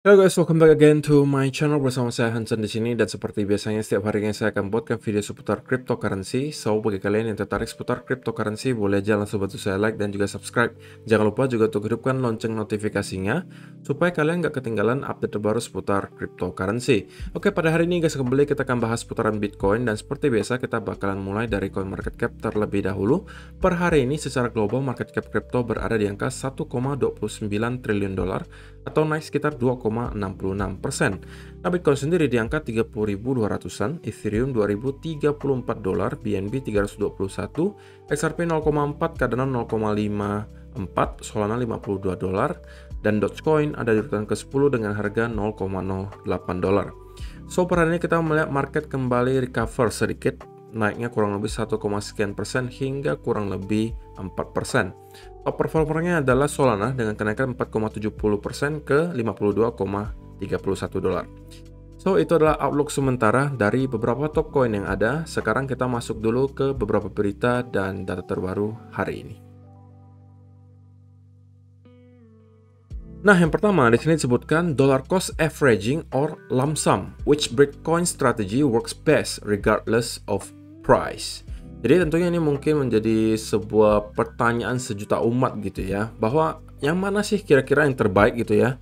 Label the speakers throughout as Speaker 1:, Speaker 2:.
Speaker 1: Halo guys, welcome back again to my channel bersama saya Hansen di sini, dan seperti biasanya setiap harinya saya akan buatkan video seputar cryptocurrency. So bagi kalian yang tertarik seputar cryptocurrency, boleh aja langsung bantu saya like dan juga subscribe. Jangan lupa juga untuk hidupkan lonceng notifikasinya supaya kalian nggak ketinggalan update terbaru seputar cryptocurrency. Oke, pada hari ini guys, kembali kita akan bahas seputaran Bitcoin, dan seperti biasa kita bakalan mulai dari coin market cap terlebih dahulu. Per hari ini secara global market cap crypto berada di angka 1,29 triliun dolar atau naik sekitar 2,66%. Nah, Bitcoin sendiri di angka 30.200-an, Ethereum 2034 dolar, BNB 321, XRP 0,4, Cardano 0,54, Solana 52 dolar, dan Dogecoin ada di urutan ke-10 dengan harga 0,08 dolar. So, per hari ini kita melihat market kembali recover sedikit, naiknya kurang lebih 1,sekian% hingga kurang lebih 4%. Top performernya adalah Solana dengan kenaikan 4,70% ke 52,31 dolar. So, itu adalah outlook sementara dari beberapa top coin yang ada. Sekarang kita masuk dulu ke beberapa berita dan data terbaru hari ini. Nah, yang pertama di sini disebutkan dollar cost averaging or lump sum, which Bitcoin strategy works best regardless of price. Jadi tentunya ini mungkin menjadi sebuah pertanyaan sejuta umat gitu ya, bahwa yang mana sih kira-kira yang terbaik gitu ya?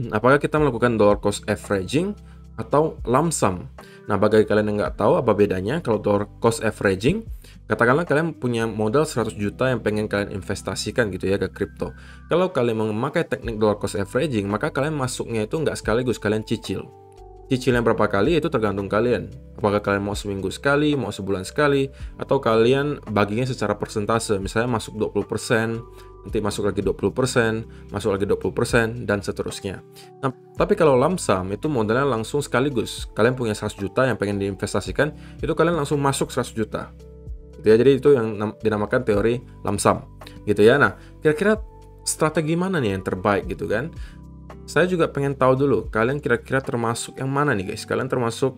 Speaker 1: Apakah kita melakukan dollar cost averaging atau lump sum? Nah, bagi kalian yang nggak tahu apa bedanya, kalau dollar cost averaging, katakanlah kalian punya modal 100 juta yang pengen kalian investasikan gitu ya ke kripto. Kalau kalian memakai teknik dollar cost averaging, maka kalian masuknya itu nggak sekaligus, kalian cicil. Cicilnya berapa kali itu tergantung kalian. Apakah kalian mau seminggu sekali, mau sebulan sekali, atau kalian baginya secara persentase. Misalnya masuk 20%, nanti masuk lagi 20%, masuk lagi 20%, dan seterusnya. Nah, tapi kalau lump sum itu modalnya langsung sekaligus. Kalian punya 100 juta yang pengen diinvestasikan, itu kalian langsung masuk 100 juta. Gitu ya, jadi itu yang dinamakan teori lump sum. Gitu ya. Nah, kira-kira strategi mana nih yang terbaik gitu kan? Saya juga pengen tahu dulu, kalian kira-kira termasuk yang mana nih guys? Kalian termasuk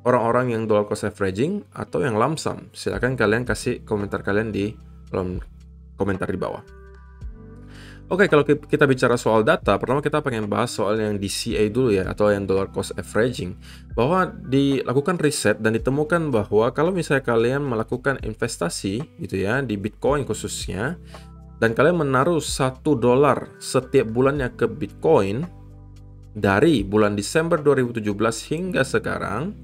Speaker 1: orang-orang yang dollar cost averaging atau yang lump sum? Silahkan kalian kasih komentar kalian di kolom komentar di bawah. Oke, kalau kita bicara soal data, pertama kita pengen bahas soal yang DCA dulu ya, atau yang dollar cost averaging. Bahwa dilakukan riset dan ditemukan bahwa kalau misalnya kalian melakukan investasi gitu ya, di Bitcoin khususnya, dan kalian menaruh $1 setiap bulannya ke Bitcoin dari bulan Desember 2017 hingga sekarang,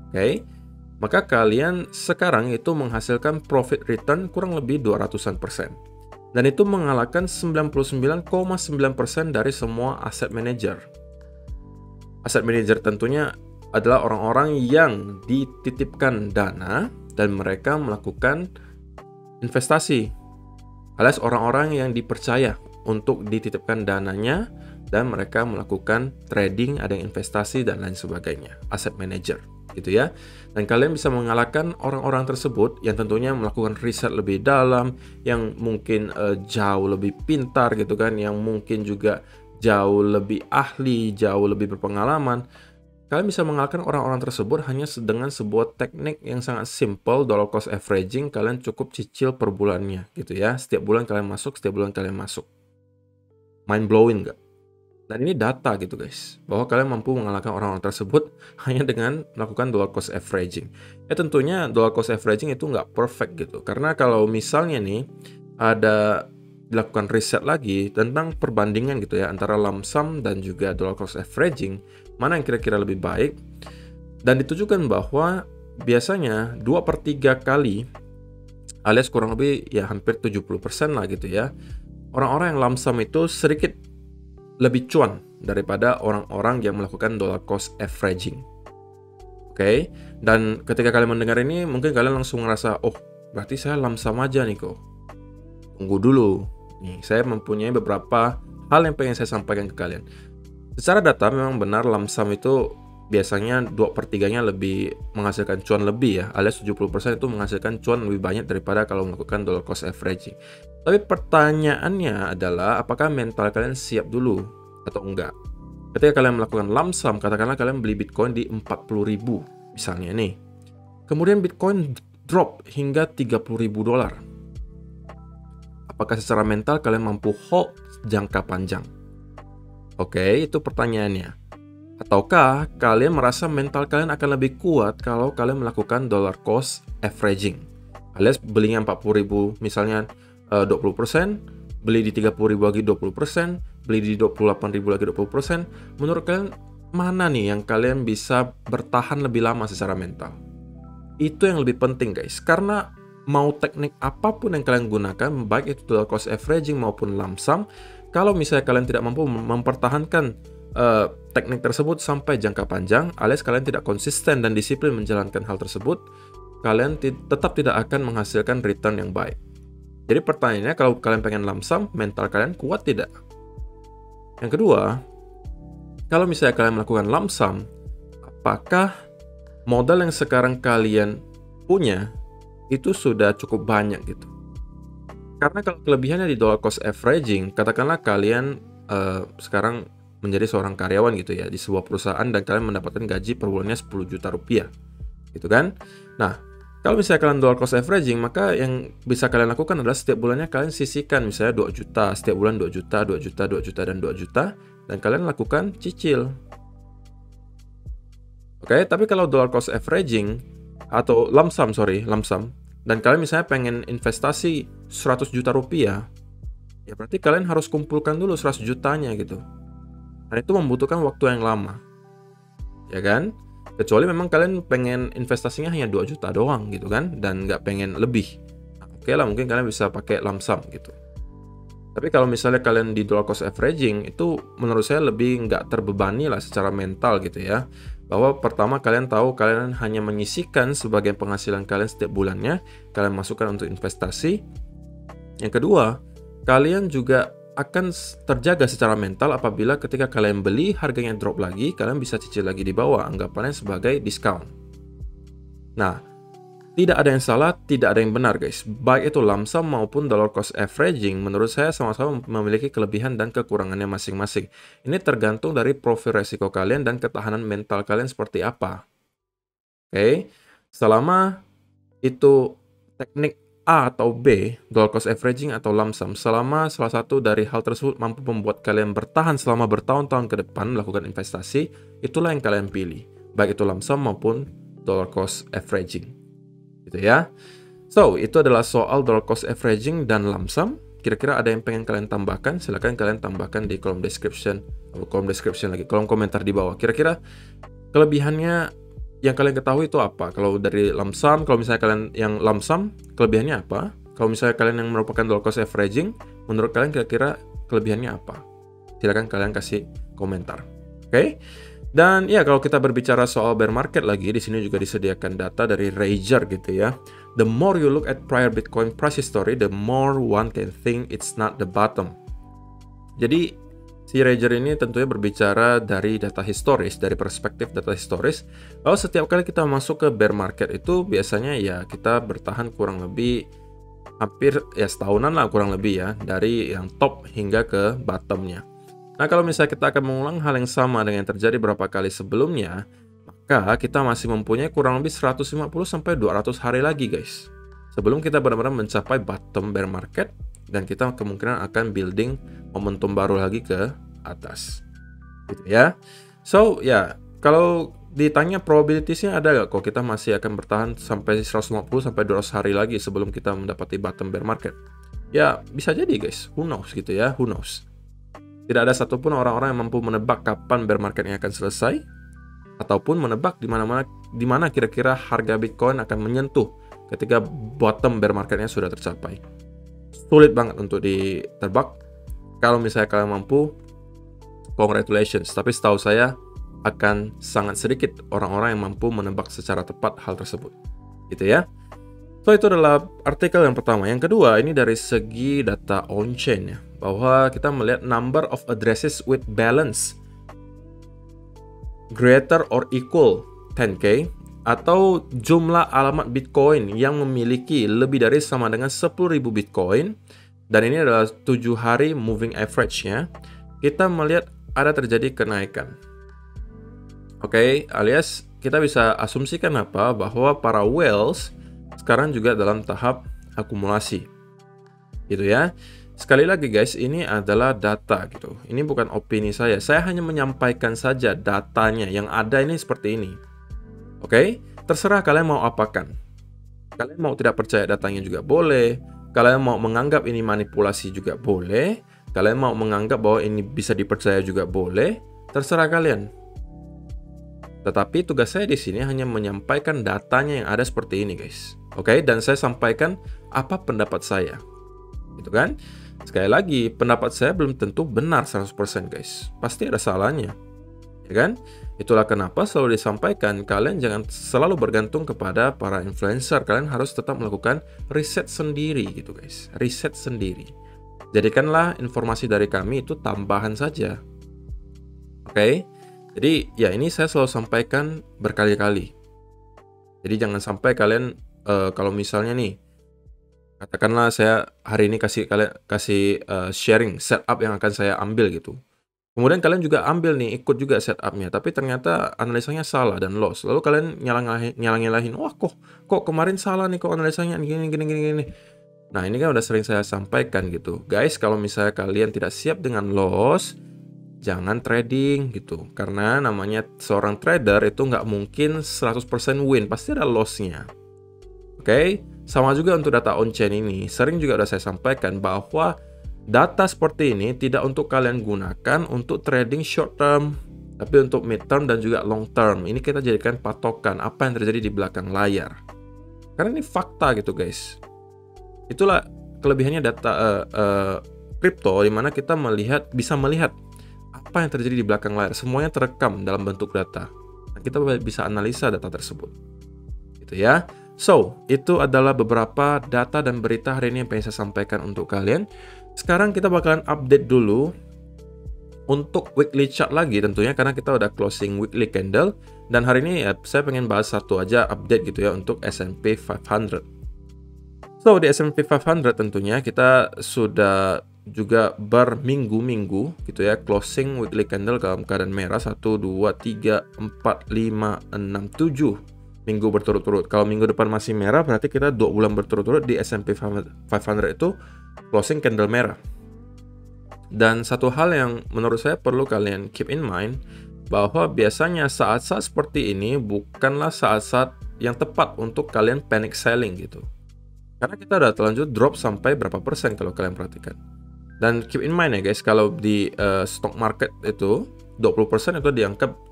Speaker 1: oke, maka kalian sekarang itu menghasilkan profit return kurang lebih 200%. Dan itu mengalahkan 99,9% dari semua aset manager. Aset manager tentunya adalah orang-orang yang dititipkan dana dan mereka melakukan investasi, alias orang-orang yang dipercaya untuk dititipkan dananya dan mereka melakukan trading, ada investasi dan lain sebagainya, asset manager gitu ya. Dan kalian bisa mengalahkan orang-orang tersebut yang tentunya melakukan riset lebih dalam, yang mungkin jauh lebih pintar gitu kan, yang mungkin juga jauh lebih ahli, jauh lebih berpengalaman. Kalian bisa mengalahkan orang-orang tersebut hanya dengan sebuah teknik yang sangat simple, dollar cost averaging. Kalian cukup cicil per bulannya gitu ya. Setiap bulan kalian masuk, setiap bulan kalian masuk. Mind blowing nggak? Dan ini data gitu guys, bahwa kalian mampu mengalahkan orang-orang tersebut hanya dengan melakukan dollar cost averaging. Ya tentunya dollar cost averaging itu nggak perfect gitu. Karena kalau misalnya nih ada dilakukan riset lagi tentang perbandingan gitu ya antara lump sum dan juga dollar cost averaging, mana yang kira-kira lebih baik, dan ditujukan bahwa biasanya 2/3 kali, alias kurang lebih ya hampir 70% lah gitu ya, orang-orang yang lump sum itu sedikit lebih cuan daripada orang-orang yang melakukan dollar cost averaging. Oke, dan ketika kalian mendengar ini mungkin kalian langsung ngerasa, oh berarti saya lump sum aja nih kok. Tunggu dulu, nih saya mempunyai beberapa hal yang pengen saya sampaikan ke kalian. Secara data memang benar lump sum itu biasanya 2/3-nya lebih menghasilkan cuan lebih ya, alias 70% itu menghasilkan cuan lebih banyak daripada kalau melakukan dollar cost averaging. Tapi pertanyaannya adalah apakah mental kalian siap dulu atau enggak? Ketika kalian melakukan lump sum, katakanlah kalian beli Bitcoin di 40.000 misalnya nih. Kemudian Bitcoin drop hingga 30.000 dolar. Apakah secara mental kalian mampu hold jangka panjang? Oke, itu pertanyaannya. Ataukah kalian merasa mental kalian akan lebih kuat kalau kalian melakukan dollar cost averaging? Alias belinya 40.000 misalnya 20%, beli di 30.000 lagi 20%, beli di 28.000 lagi 20%. Menurut kalian mana nih yang kalian bisa bertahan lebih lama secara mental? Itu yang lebih penting guys, karena mau teknik apapun yang kalian gunakan, baik itu dollar cost averaging maupun lump sum, kalau misalnya kalian tidak mampu mempertahankan teknik tersebut sampai jangka panjang, alias kalian tidak konsisten dan disiplin menjalankan hal tersebut, kalian tetap tidak akan menghasilkan return yang baik. Jadi pertanyaannya, kalau kalian pengen lump sum, mental kalian kuat tidak? Yang kedua, kalau misalnya kalian melakukan lump sum, apakah modal yang sekarang kalian punya itu sudah cukup banyak gitu? Karena kalau kelebihannya di dollar cost averaging, katakanlah kalian sekarang menjadi seorang karyawan gitu ya di sebuah perusahaan dan kalian mendapatkan gaji per bulannya 10 juta rupiah gitu kan. Nah, kalau misalnya kalian dollar cost averaging, maka yang bisa kalian lakukan adalah setiap bulannya kalian sisihkan misalnya 2 juta, setiap bulan 2 juta, 2 juta, 2 juta, dan 2 juta, dan kalian lakukan cicil. Oke, tapi kalau dollar cost averaging atau lump sum, dan kalian misalnya pengen investasi 100 juta rupiah, ya berarti kalian harus kumpulkan dulu 100 jutanya gitu. Dan itu membutuhkan waktu yang lama, ya kan? Kecuali memang kalian pengen investasinya hanya 2 juta doang gitu kan, dan nggak pengen lebih. Nah, oke lah, mungkin kalian bisa pakai lump sum gitu. Tapi kalau misalnya kalian di dollar cost averaging, itu menurut saya lebih nggak terbebani lah secara mental gitu ya. Bahwa pertama kalian tahu kalian hanya menyisihkan sebagian penghasilan kalian setiap bulannya, kalian masukkan untuk investasi. Yang kedua, kalian juga akan terjaga secara mental apabila ketika kalian beli harganya drop lagi, kalian bisa cicil lagi di bawah, anggapannya sebagai diskon. Nah, tidak ada yang salah, tidak ada yang benar guys. Baik itu lump sum maupun dollar cost averaging, menurut saya sama-sama memiliki kelebihan dan kekurangannya masing-masing. Ini tergantung dari profil resiko kalian dan ketahanan mental kalian seperti apa. Oke, selama itu teknik A atau B, dollar cost averaging atau lump sum, selama salah satu dari hal tersebut mampu membuat kalian bertahan selama bertahun-tahun ke depan melakukan investasi, itulah yang kalian pilih, baik itu lump sum maupun dollar cost averaging, gitu ya. So, itu adalah soal dollar cost averaging dan lump sum. Kira-kira ada yang pengen kalian tambahkan? Silahkan kalian tambahkan di kolom description lagi, kolom komentar di bawah. Kira-kira kelebihannya yang kalian ketahui itu apa? Kalau dari lump sum, kalau misalnya kalian yang lump sum, kelebihannya apa? Kalau misalnya kalian yang merupakan dollar cost averaging, menurut kalian kira-kira kelebihannya apa? Silakan kalian kasih komentar. Oke? Dan ya, kalau kita berbicara soal bear market lagi, di sini juga disediakan data dari Rager gitu ya. The more you look at prior Bitcoin price history, the more one can think it's not the bottom. Jadi si Rager ini tentunya berbicara dari data historis, dari perspektif data historis. Kalau setiap kali kita masuk ke bear market itu biasanya ya kita bertahan kurang lebih hampir ya setahunan lah kurang lebih ya, dari yang top hingga ke bottomnya. Nah, kalau misalnya kita akan mengulang hal yang sama dengan yang terjadi beberapa kali sebelumnya, maka kita masih mempunyai kurang lebih 150-200 hari lagi guys, sebelum kita benar-benar mencapai bottom bear market, dan kita kemungkinan akan building momentum baru lagi ke atas, gitu ya. So ya, kalau ditanya probabilitiesnya ada nggak kok kita masih akan bertahan sampai 150-200 hari lagi sebelum kita mendapati bottom bear market? Ya bisa jadi guys, who knows gitu ya, who knows. Tidak ada satupun orang-orang yang mampu menebak kapan bear marketnya akan selesai, ataupun menebak di mana kira-kira harga Bitcoin akan menyentuh ketika bottom bear marketnya sudah tercapai. Sulit banget untuk ditebak. Kalau misalnya kalian mampu, congratulations. Tapi setahu saya akan sangat sedikit orang-orang yang mampu menebak secara tepat hal tersebut, gitu ya. So, itu adalah artikel yang pertama. Yang kedua, ini dari segi data on-chain ya, bahwa kita melihat number of addresses with balance greater or equal 10K, atau jumlah alamat Bitcoin yang memiliki lebih dari sama dengan 10.000 Bitcoin, dan ini adalah 7 hari moving average-nya, kita melihat ada terjadi kenaikan. Oke, alias kita bisa asumsikan apa? Bahwa para whales sekarang juga dalam tahap akumulasi, gitu ya. sekali lagi guys, ini adalah data gitu. Ini bukan opini saya. Saya hanya menyampaikan saja datanya. Yang ada ini seperti ini. Oke? Terserah kalian mau apakan. Kalian mau tidak percaya datanya juga boleh. Kalian mau menganggap ini manipulasi juga boleh. Kalian mau menganggap bahwa ini bisa dipercaya juga boleh. Terserah kalian. Tetapi tugas saya di sini hanya menyampaikan datanya yang ada seperti ini guys. Oke? Dan saya sampaikan apa pendapat saya. Gitu kan? Sekali lagi, pendapat saya belum tentu benar 100% guys. Pasti ada salahnya. Ya kan? Itulah kenapa selalu disampaikan, kalian jangan selalu bergantung kepada para influencer. Kalian harus tetap melakukan riset sendiri gitu guys. Riset sendiri. Jadikanlah informasi dari kami itu tambahan saja. Oke? Jadi ya ini saya selalu sampaikan berkali-kali. Jadi jangan sampai kalian kalau misalnya nih, katakanlah saya hari ini kasih sharing setup yang akan saya ambil gitu. Kemudian kalian juga ambil nih, ikut juga setupnya, tapi ternyata analisanya salah dan loss. Lalu kalian nyalang-nyalahin, wah kok kemarin salah nih, kok analisanya gini. Nah ini kan udah sering saya sampaikan gitu. Guys, kalau misalnya kalian tidak siap dengan loss, jangan trading gitu. Karena namanya seorang trader itu nggak mungkin 100% win, pasti ada lossnya. Oke? Sama juga untuk data on-chain ini, sering juga udah saya sampaikan bahwa data seperti ini tidak untuk kalian gunakan untuk trading short term, tapi untuk mid term dan juga long term. Ini kita jadikan patokan apa yang terjadi di belakang layar. Karena ini fakta gitu guys. Itulah kelebihannya data kripto, dimana kita bisa melihat apa yang terjadi di belakang layar. Semuanya terekam dalam bentuk data. Nah, kita bisa analisa data tersebut. Gitu ya. So, itu adalah beberapa data dan berita hari ini yang pengen saya sampaikan untuk kalian. Sekarang kita bakalan update dulu untuk weekly chart lagi tentunya, karena kita udah closing weekly candle. Dan hari ini ya saya pengen bahas satu aja update gitu ya untuk S&P 500. So, di S&P 500 tentunya kita sudah juga berminggu-minggu gitu ya, closing weekly candle dalam keadaan merah 1, 2, 3, 4, 5, 6, 7 minggu berturut-turut. Kalau minggu depan masih merah, berarti kita 2 bulan berturut-turut di S&P 500 itu closing candle merah. Dan satu hal yang menurut saya perlu kalian keep in mind, bahwa biasanya saat-saat seperti ini bukanlah saat-saat yang tepat untuk kalian panic selling gitu. Karena kita udah terlanjur drop sampai berapa persen kalau kalian perhatikan. Dan keep in mind ya guys, kalau di stock market itu 20% itu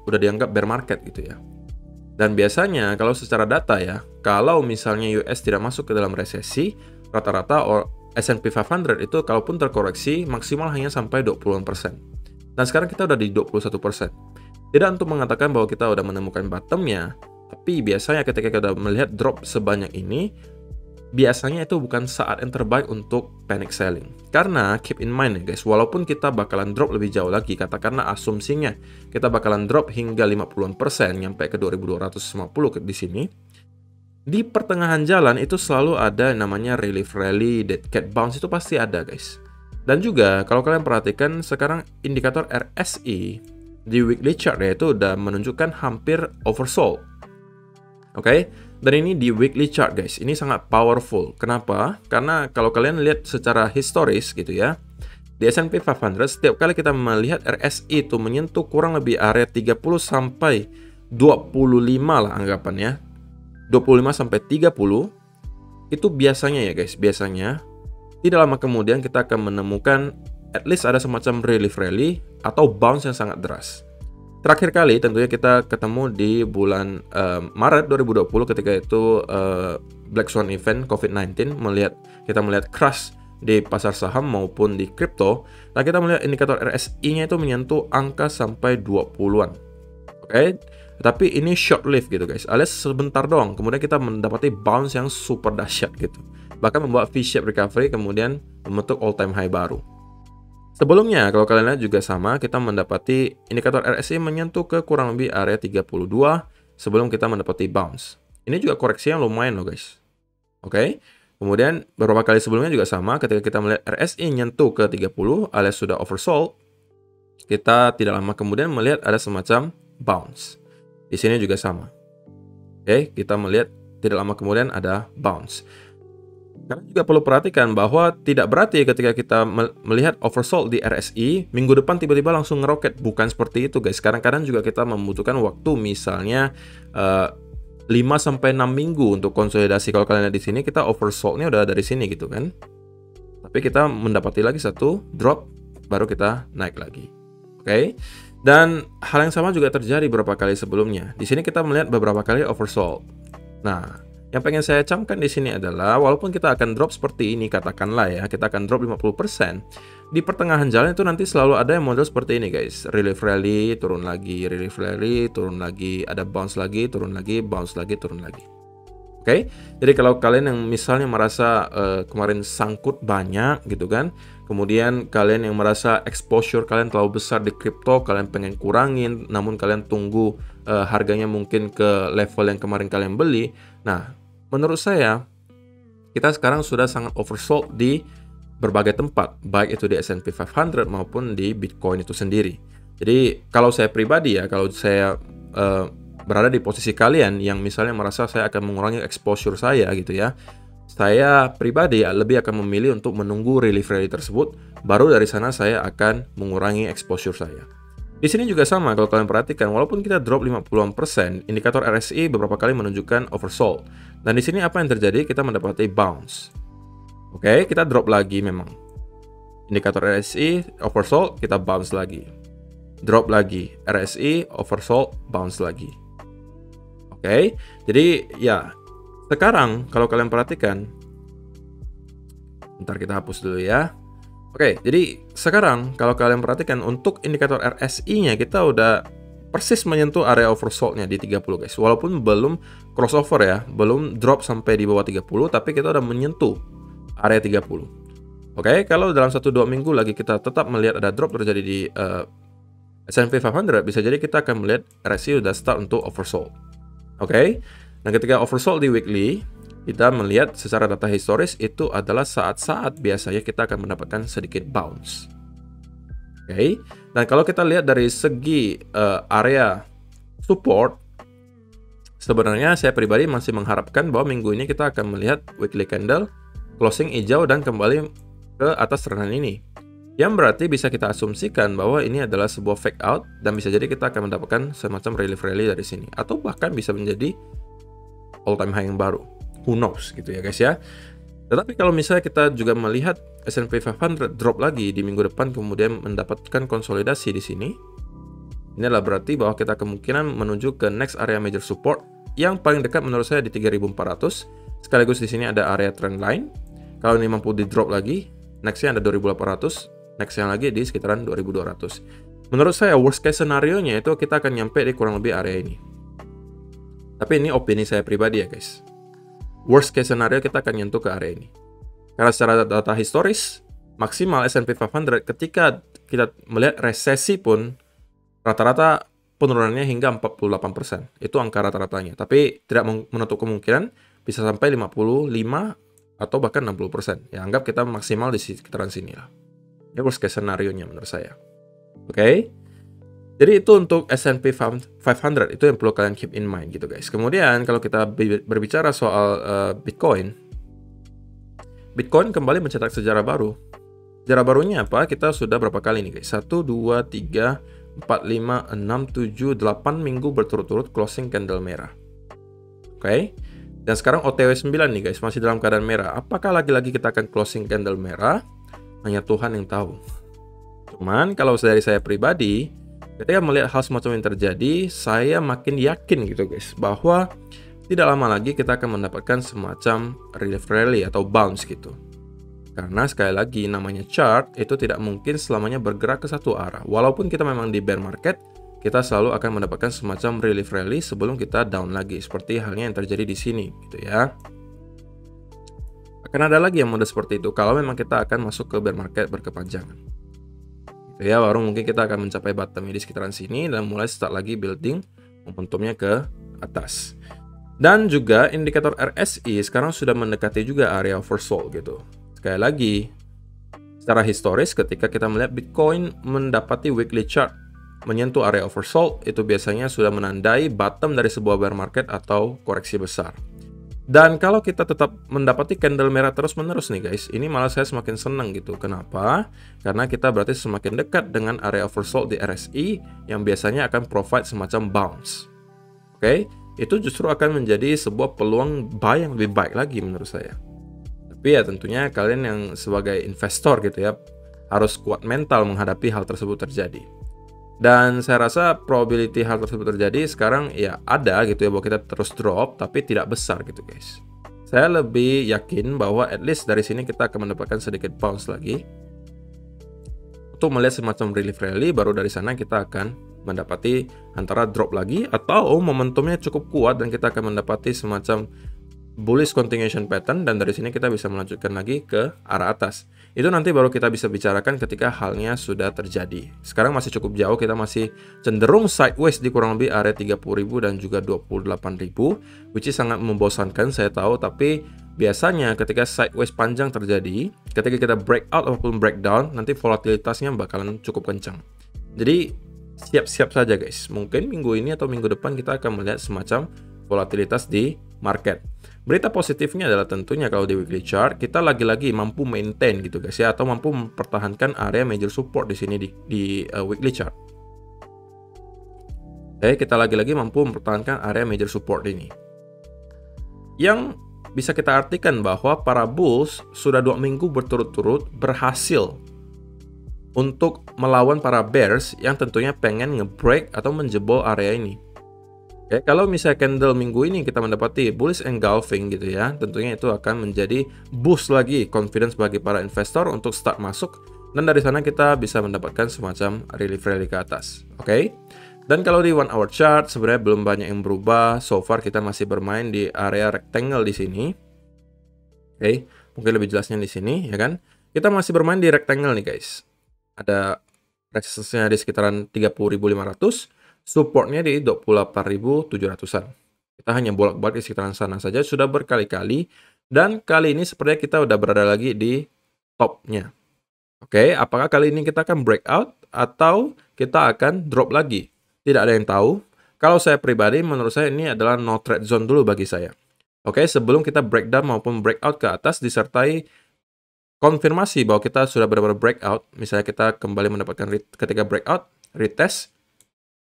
Speaker 1: udah dianggap bear market gitu ya. Dan biasanya kalau secara data ya, kalau misalnya US tidak masuk ke dalam resesi, rata-rata S&P 500 itu kalaupun terkoreksi maksimal hanya sampai 20%. Dan sekarang kita udah di 21%. Tidak untuk mengatakan bahwa kita udah menemukan bottomnya, tapi biasanya ketika kita udah melihat drop sebanyak ini, biasanya itu bukan saat yang terbaik untuk panic selling. Karena keep in mind ya guys, walaupun kita bakalan drop lebih jauh lagi, katakanlah asumsinya kita bakalan drop hingga 50% nyampe ke 2250 di sini. Di pertengahan jalan itu selalu ada namanya relief rally, dead cat bounce, itu pasti ada guys. Dan juga kalau kalian perhatikan sekarang indikator RSI di weekly chart ya itu udah menunjukkan hampir oversold. Oke? Dan ini di weekly chart guys, ini sangat powerful. Kenapa? Karena kalau kalian lihat secara historis gitu ya, di S&P 500 setiap kali kita melihat RSI itu menyentuh kurang lebih area 30 sampai 25 lah anggapannya, 25 sampai 30, itu biasanya ya guys, biasanya tidak lama kemudian kita akan menemukan at least ada semacam relief rally atau bounce yang sangat deras. Terakhir kali tentunya kita ketemu di bulan Maret 2020 ketika itu Black Swan event COVID-19, kita melihat crash di pasar saham maupun di kripto. Nah, kita melihat indikator RSI-nya itu menyentuh angka sampai 20-an. Oke? Tapi ini short lived gitu guys, alias sebentar doang. Kemudian kita mendapati bounce yang super dahsyat gitu. Bahkan membuat V-shape recovery kemudian membentuk all time high baru. Sebelumnya, kalau kalian lihat juga sama, kita mendapati indikator RSI menyentuh ke kurang lebih area 32 sebelum kita mendapati bounce. Ini juga koreksi yang lumayan loh guys. Oke? Kemudian beberapa kali sebelumnya juga sama, ketika kita melihat RSI nyentuh ke 30 alias sudah oversold, kita tidak lama kemudian melihat ada semacam bounce. Di sini juga sama. Oke, kita melihat tidak lama kemudian ada bounce. Kalian juga perlu perhatikan bahwa tidak berarti ketika kita melihat oversold di RSI, minggu depan tiba-tiba langsung ngeroket. Bukan seperti itu guys. Kadang-kadang juga kita membutuhkan waktu misalnya 5-6 minggu untuk konsolidasi. Kalau kalian lihat di sini kita oversold-nya udah dari sini gitu kan. Tapi kita mendapati lagi satu drop, baru kita naik lagi. Oke. Dan hal yang sama juga terjadi beberapa kali sebelumnya. Di sini kita melihat beberapa kali oversold. Nah, yang pengen saya camkan di sini adalah walaupun kita akan drop seperti ini, katakanlah ya, kita akan drop 50%, di pertengahan jalan itu nanti selalu ada yang model seperti ini guys. Relief rally, turun lagi, relief rally, turun lagi, ada bounce lagi, turun lagi, bounce lagi, turun lagi. Oke, jadi kalau kalian yang misalnya merasa kemarin sangkut banyak gitu kan, kemudian kalian yang merasa exposure kalian terlalu besar di kripto, kalian pengen kurangin, namun kalian tunggu harganya mungkin ke level yang kemarin kalian beli. Nah, menurut saya, kita sekarang sudah sangat oversold di berbagai tempat, baik itu di S&P 500 maupun di Bitcoin itu sendiri. Jadi, kalau saya pribadi ya, kalau saya berada di posisi kalian yang misalnya merasa saya akan mengurangi exposure saya gitu ya, saya pribadi ya lebih akan memilih untuk menunggu relief rally tersebut, baru dari sana saya akan mengurangi exposure saya. Di sini juga sama, kalau kalian perhatikan, walaupun kita drop 50%, indikator RSI beberapa kali menunjukkan oversold. Dan di sini apa yang terjadi? Kita mendapati bounce. Oke, kita drop lagi memang. Indikator RSI oversold, kita bounce lagi. Drop lagi, RSI oversold, bounce lagi. Oke, jadi ya sekarang kalau kalian perhatikan, bentar kita hapus dulu ya. Oke, jadi sekarang kalau kalian perhatikan untuk indikator RSI-nya kita udah persis menyentuh area oversold-nya di 30 guys. Walaupun belum crossover ya, belum drop sampai di bawah 30, tapi kita udah menyentuh area 30. Oke, kalau dalam 1-2 minggu lagi kita tetap melihat ada drop terjadi di S&P 500, bisa jadi kita akan melihat RSI udah start untuk oversold. Oke, nah ketika oversold di weekly, kita melihat secara data historis itu adalah saat-saat biasanya kita akan mendapatkan sedikit bounce. Oke, dan kalau kita lihat dari segi area support, sebenarnya saya pribadi masih mengharapkan bahwa minggu ini kita akan melihat weekly candle closing hijau dan kembali ke atas trend ini. Yang berarti bisa kita asumsikan bahwa ini adalah sebuah fake out dan bisa jadi kita akan mendapatkan semacam relief rally dari sini, atau bahkan bisa menjadi all time high yang baru. Who knows gitu ya guys ya. Tetapi kalau misalnya kita juga melihat S&P 500 drop lagi di minggu depan kemudian mendapatkan konsolidasi di sini, ini adalah berarti bahwa kita kemungkinan menuju ke next area major support yang paling dekat menurut saya di 3400. Sekaligus di sini ada area trend line. Kalau ini mampu di drop lagi, nextnya ada 2800. Next yang lagi di sekitaran 2200. Menurut saya worst case scenario-nya itu kita akan nyampe di kurang lebih area ini. Tapi ini opini saya pribadi ya guys. Worst case scenario kita akan nyentuh ke area ini. Karena secara data historis, maksimal S&P 500 ketika kita melihat resesi pun rata-rata penurunannya hingga 48%. Itu angka rata-ratanya. Tapi tidak menutup kemungkinan bisa sampai 55 atau bahkan 60%. Ya anggap kita maksimal di sekitaran sini lah. Ini worst case scenario-nya menurut saya. Oke. Jadi itu untuk S&P 500 itu yang perlu kalian keep in mind gitu guys. Kemudian kalau kita berbicara soal Bitcoin kembali mencetak sejarah baru. Sejarah barunya apa? Kita sudah berapa kali nih guys? 1, 2, 3, 4, 5, 6, 7, 8 minggu berturut-turut closing candle merah. Oke. Dan sekarang OTW 9 nih guys, masih dalam keadaan merah. Apakah lagi-lagi kita akan closing candle merah? Hanya Tuhan yang tahu. Cuman kalau dari saya pribadi, ketika melihat hal semacam yang terjadi, saya makin yakin gitu guys, bahwa tidak lama lagi kita akan mendapatkan semacam relief rally atau bounce gitu. Karena sekali lagi namanya chart itu tidak mungkin selamanya bergerak ke satu arah. Walaupun kita memang di bear market, kita selalu akan mendapatkan semacam relief rally sebelum kita down lagi, seperti halnya yang terjadi di sini gitu ya. Akan ada lagi yang mode seperti itu kalau memang kita akan masuk ke bear market berkepanjangan. Gitu ya, baru mungkin kita akan mencapai bottom di sekitaran sini dan mulai start lagi building momentumnya ke atas. Dan juga indikator RSI sekarang sudah mendekati juga area oversold gitu. Sekali lagi, secara historis ketika kita melihat Bitcoin mendapati weekly chart menyentuh area oversold, itu biasanya sudah menandai bottom dari sebuah bear market atau koreksi besar. Dan kalau kita tetap mendapati candle merah terus-menerus nih guys, ini malah saya semakin senang gitu. Kenapa? Karena kita berarti semakin dekat dengan area oversold di RSI yang biasanya akan provide semacam bounce. Oke, itu justru akan menjadi sebuah peluang buy yang lebih baik lagi menurut saya. Tapi ya tentunya kalian yang sebagai investor gitu ya, harus kuat mental menghadapi hal tersebut terjadi. Dan saya rasa probability hal tersebut terjadi sekarang ya ada gitu ya, bahwa kita terus drop tapi tidak besar gitu guys. Saya lebih yakin bahwa at least dari sini kita akan mendapatkan sedikit bounce lagi untuk melihat semacam relief rally, baru dari sana kita akan mendapati antara drop lagi atau momentumnya cukup kuat dan kita akan mendapati semacam bullish continuation pattern, dan dari sini kita bisa melanjutkan lagi ke arah atas. Itu nanti baru kita bisa bicarakan ketika halnya sudah terjadi. Sekarang masih cukup jauh, kita masih cenderung sideways di kurang lebih area 30.000 dan juga 28.000, which is sangat membosankan saya tahu, tapi biasanya ketika sideways panjang terjadi, ketika kita breakout ataupun breakdown, nanti volatilitasnya bakalan cukup kencang. Jadi siap-siap saja guys, mungkin minggu ini atau minggu depan kita akan melihat semacam volatilitas di market. Berita positifnya adalah tentunya kalau di weekly chart kita lagi-lagi mampu maintain gitu guys ya, atau mampu mempertahankan area major support di sini di weekly chart. Oke, kita lagi-lagi mampu mempertahankan area major support ini. Yang bisa kita artikan bahwa para bulls sudah 2 minggu berturut-turut berhasil untuk melawan para bears yang tentunya pengen nge-break atau menjebol area ini. Oke, kalau misalnya candle minggu ini kita mendapati bullish engulfing gitu ya, tentunya itu akan menjadi boost lagi confidence bagi para investor untuk start masuk, dan dari sana kita bisa mendapatkan semacam relief rally ke atas. Oke. Dan kalau di 1 hour chart sebenarnya belum banyak yang berubah. So far kita masih bermain di area rectangle di sini. Oke, mungkin lebih jelasnya di sini ya kan. Kita masih bermain di rectangle nih guys. Ada resistance-nya di sekitaran 30.500. Supportnya di 28.700-an. Kita hanya bolak-balik di sekitaran sana saja sudah berkali-kali, dan kali ini sepertinya kita udah berada lagi di topnya. Oke, apakah kali ini kita akan breakout atau kita akan drop lagi? Tidak ada yang tahu. Kalau saya pribadi, menurut saya ini adalah no trade zone dulu bagi saya. Oke, sebelum kita breakdown maupun breakout ke atas disertai konfirmasi bahwa kita sudah benar-benar breakout, misalnya kita kembali mendapatkan ketika breakout, retest,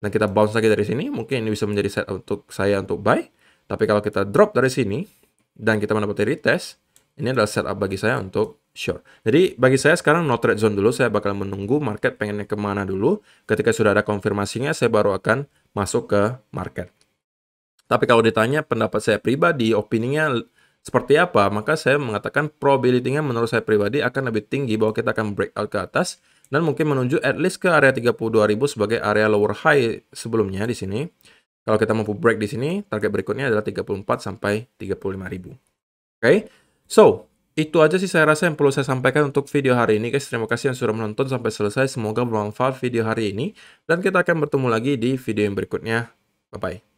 Speaker 1: dan kita bounce lagi dari sini, mungkin ini bisa menjadi set untuk saya untuk buy. Tapi kalau kita drop dari sini dan kita mendapati retest, ini adalah setup bagi saya untuk short. Jadi bagi saya sekarang no trade zone dulu, saya bakal menunggu market pengennya kemana dulu. Ketika sudah ada konfirmasinya, saya baru akan masuk ke market. Tapi kalau ditanya pendapat saya pribadi, opininya seperti apa, maka saya mengatakan probability-nya menurut saya pribadi akan lebih tinggi bahwa kita akan breakout ke atas dan mungkin menuju at least ke area 32.000 sebagai area lower high sebelumnya di sini. Kalau kita mampu break di sini, target berikutnya adalah 34 sampai 35.000. Oke. So, itu aja sih saya rasa yang perlu saya sampaikan untuk video hari ini guys. Terima kasih yang sudah menonton sampai selesai. Semoga bermanfaat video hari ini dan kita akan bertemu lagi di video yang berikutnya. Bye bye.